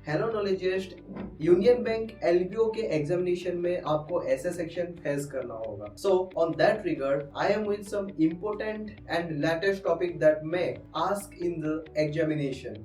Hello नॉलेजिस्ट, union bank LBO के examination में आपको ऐसे सेक्शन फेस करना होगा. So on that regard, I am with some important and latest topic that may ask in the examination.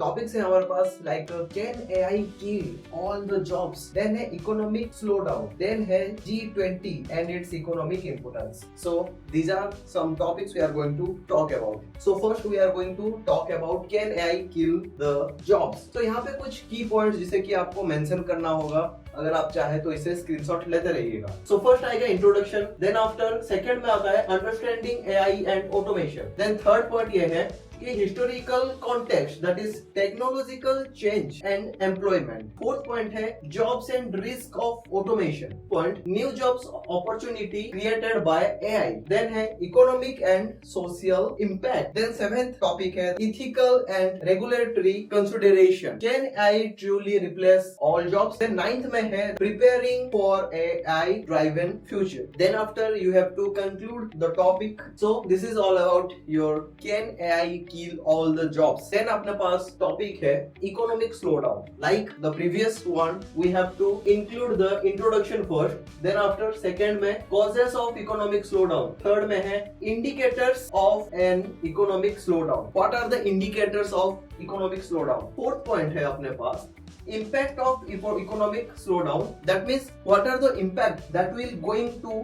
Topics है हमारे पास like can AI kill all the jobs? Then है economic slowdown. Then है G20 and its economic importance. So these are some topics we are going to talk about. So first we are going to talk about can AI kill the jobs. So यहाँ पे कुछ की points जिसे कि आपको mention करना होगा. अगर आप चाहे तो इसे स्क्रीनशॉट लेते रहिएगा. सो फर्स्ट आएगा इंट्रोडक्शन, देन आफ्टर सेकंड में आता है understanding AI and automation. Then third point ये है कि historical context that is technological change and employment. Fourth point है jobs and risk of automation. Point new jobs opportunity created by AI. Then है economic and social impact. Then seventh topic है ethical and regulatory consideration. Can AI truly replace all jobs. Then ninth में है preparing for AI driven future. Then after you have to conclude the topic. So this is all about your can AI kill all the jobs. Then अपने पास topic है economic slowdown. Like the previous one, we have to include the introduction first. Then after second में causes of economic slowdown. Third में है indicators of an economic slowdown. What are the indicators of economic slowdown? Fourth point है अपने पास impact of economic slowdown. That means what are the impact that will going to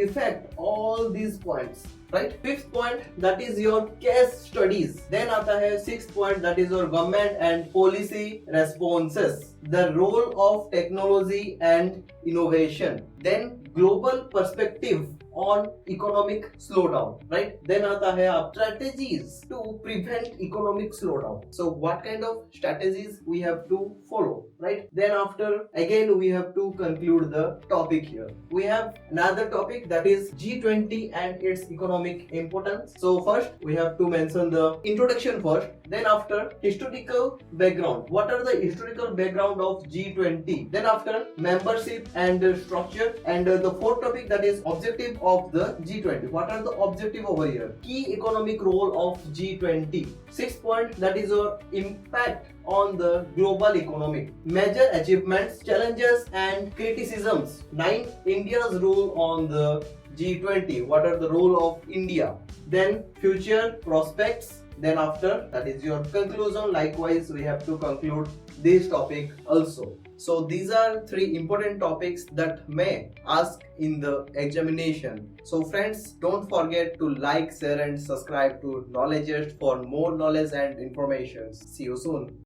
affect all these points. Right? Fifth point that is your case studies. Then आता है sixth point that is your government and policy responses. The role of technology and innovation. Then global perspective on economic slowdown. Right? Then आता है आप strategies to prevent economic slowdown. So what kind of strategies we have to follow? Right? Then after again we have to conclude the topic here. We have another topic that is G20 and its economic importance. So first we have to mention the introduction first. Then after historical background. What are the historical background of G20? Then after membership and structure. And the fourth topic that is objective of the G20. What are the objective over here? Key economic role of G20. Sixth point that is your impact on the global economy. Major achievements, challenges and criticisms. 9. India's role on the G20. What are the role of India? Then future prospects. Then after that is your conclusion. Likewise we have to conclude this topic also. So these are three important topics that may ask in the examination. So friends, don't forget to like, share and subscribe to Knowledgeist for more knowledge and information. See you soon.